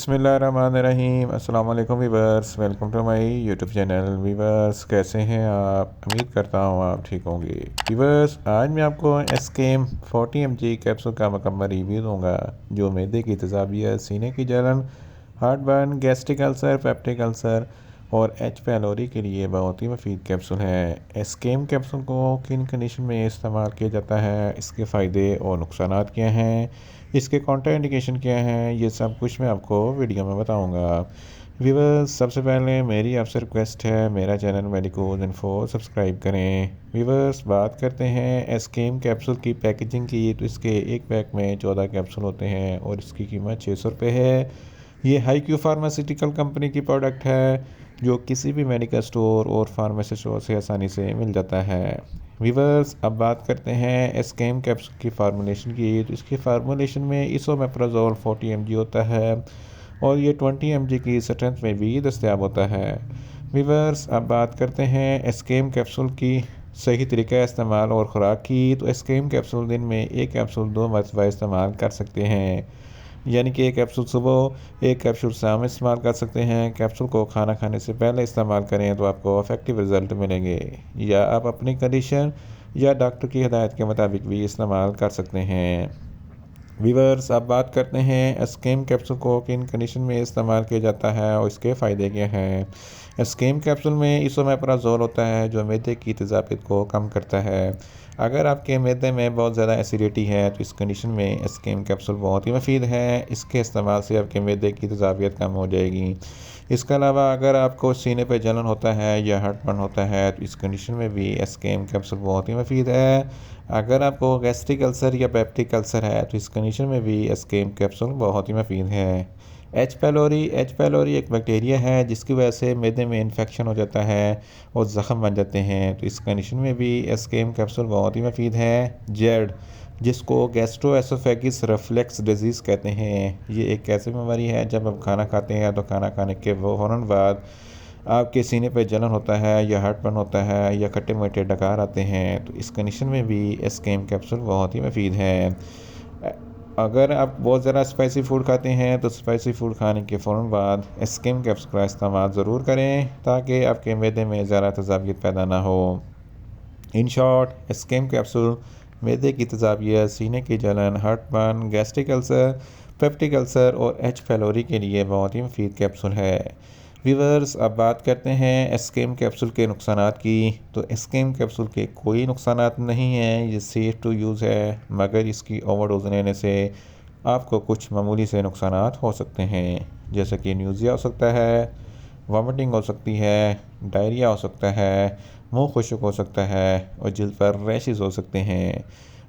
बिस्मिल्लाहिर्रहमानिर्रहीम। अस्सलाम वालेकुम viewers, welcome to my YouTube channel. Viewers कैसे हैं आप? उम्मीद करता हूँ आप ठीक होंगे। वीवर्स आज मैं आपको एस्केम 40 mg कैप्सूल का मुकम्मल रिव्यू दूंगा जो मैदे की तेज़ाबियत, सीने की जलन, heart burn, gastric ulcer, peptic ulcer और एच पैलोरी के लिए बहुत ही मुफीद कैप्सूल है। एस्केम कैप्सूल को किन कंडीशन में इस्तेमाल किया जाता है, इसके फ़ायदे और नुकसान क्या हैं, इसके कॉन्ट्राइंडिकेशन क्या हैं, ये सब कुछ मैं आपको वीडियो में बताऊंगा। व्यूवर्स सबसे पहले मेरी आपसे रिक्वेस्ट है, मेरा चैनल मेडिकोज इन्फो सब्सक्राइब करें। व्यूवर्स बात करते हैं एस्केम कैप्सूल की पैकेजिंग की, तो इसके एक पैक में 14 कैप्सूल होते हैं और इसकी कीमत 600 रुपये है। ये हाई क्यू फार्मास्यूटिकल कंपनी की प्रोडक्ट है जो किसी भी मेडिकल स्टोर और फार्मेसी स्टोर से आसानी से मिल जाता है। वीवर्स अब बात करते हैं एस्केम कैप्सूल की फार्मूलेशन की, तो इसकी फार्मूलेशन में इसोमेप्राजोल 40 mg होता है और ये 20 mg की स्ट्रेंथ में भी दस्तयाब होता है। वीवर्स अब बात करते हैं एस्केम कैप्सूल की सही तरीका इस्तेमाल और ख़ुराक की, तो एस्केम कैप्सूल दिन में एक कैप्सूल 2 मरतबा इस्तेमाल कर सकते हैं, यानी कि एक कैप्सूल सुबह, एक कैप्सूल शाम में इस्तेमाल कर सकते हैं। कैप्सूल को खाना खाने से पहले इस्तेमाल करें तो आपको इफ़ेक्टिव रिज़ल्ट मिलेंगे, या आप अपनी कंडीशन या डॉक्टर की हिदायत के मुताबिक भी इस्तेमाल कर सकते हैं। वीवर्स अब बात करते हैं एस्केम कैप्सूल को किन कंडीशन में इस्तेमाल किया जाता है और इसके फ़ायदे क्या हैं। एस्केम कैप्सूल में इसोमेप्राजोल होता है जो मैदे की तेज़ाबियत को कम करता है। अगर आपके मैदे में बहुत ज़्यादा एसिडिटी है तो इस कंडीशन में एस्केम कैप्सूल बहुत ही मुफीद है। इसके इस्तेमाल से आपके मैदे की तेज़ाबियत कम हो जाएगी। इसके अलावा अगर आपको सीने पर जलन होता है या हार्टबर्न होता है तो इस कंडीशन में भी एस्केम कैप्सूल बहुत ही मुफीद है। अगर आपको गैस्ट्रिक अल्सर या पेप्टिक अल्सर है तो इस कंडीशन में भी एस्केम कैप्सूल बहुत ही मुफीद है। एच पैलोरी एक बैक्टीरिया है जिसकी वजह से मैदे में इन्फेक्शन हो जाता है और ज़ख़म बन जाते हैं, तो इस कंडीशन में भी एस्केम कैप्सूल बहुत ही मुफीद है। जेड जिसको गैस्ट्रोएसोफेगिस रिफ्लेक्स डिजीज़ कहते हैं, ये एक ऐसी बीमारी है जब आप खाना खाते हैं तो खाना खाने के फ़ौरन बाद आपके सीने पर जलन होता है या हार्टबर्न होता है या खट्टे मीठे डकार आते हैं, तो इस कंडीशन में भी एस्केम कैप्सूल बहुत ही मुफीद है। अगर आप बहुत ज़्यादा स्पाइसी फूड खाते हैं तो स्पाइसी फूड खाने के फ़ौरन बाद एस्केम कैप्सूल का इस्तेमाल ज़रूर करें ताकि आपके मैदे में ज़्यादा तेज़ाबियत पैदा ना हो। इन शॉर्ट एस्केम कैप्सूल मैदे की तेज़ाबियत, सीने की जलन, heartburn, gastric ulcer, peptic ulcer और एच पैलोरी के लिए बहुत ही मुफीद कैप्सूल है। व्यूवर्स अब बात करते हैं एस्केम कैप्सूल के नुकसानात की, तो एस्केम कैप्सूल के कोई नुकसानात नहीं हैं, ये सेफ़ टू यूज़ है, मगर इसकी ओवरडोज लेने से आपको कुछ मामूली से नुकसानात हो सकते हैं, जैसे कि न्यूज़िया हो सकता है, वॉमिटिंग हो सकती है, डायरिया हो सकता है, मुंह खुश्क हो सकता है और जिल्द पर रैशेस हो सकते हैं।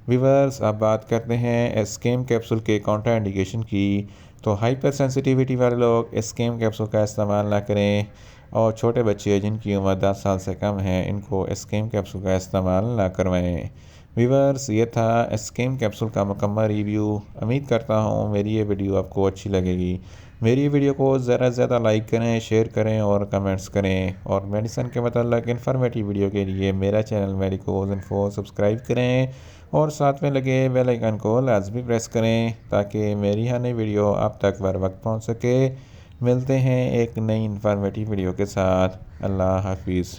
व्यूवर्स अब बात करते हैं एस्केम कैप्सूल के काउंटर इंडिकेशन की, तो हाइपर सेंसिटिविटी वाले लोग एस्केम कैप्सूल का इस्तेमाल ना करें और छोटे बच्चे जिनकी उम्र 10 साल से कम है इनको एस्केम कैप्सूल का इस्तेमाल ना करवाएं। व्यूवर्स ये था एस्केम कैप्सूल का मुकम्मल रिव्यू। उम्मीद करता हूँ मेरी ये वीडियो आपको अच्छी लगेगी। मेरी वीडियो को ज़्यादा से ज़्यादा लाइक करें, शेयर करें और कमेंट्स करें, और मेडिसिन के मतलब इन्फॉर्मेटिव वीडियो के लिए मेरा चैनल मेडिकोज इन्फो सब्सक्राइब करें और साथ में लगे बेल आइकन को लाजमी प्रेस करें ताकि मेरी हर नई वीडियो आप तक बर वक्त पहुँच सके। मिलते हैं एक नई इन्फॉर्मेटिव वीडियो के साथ। अल्लाह हाफिज़।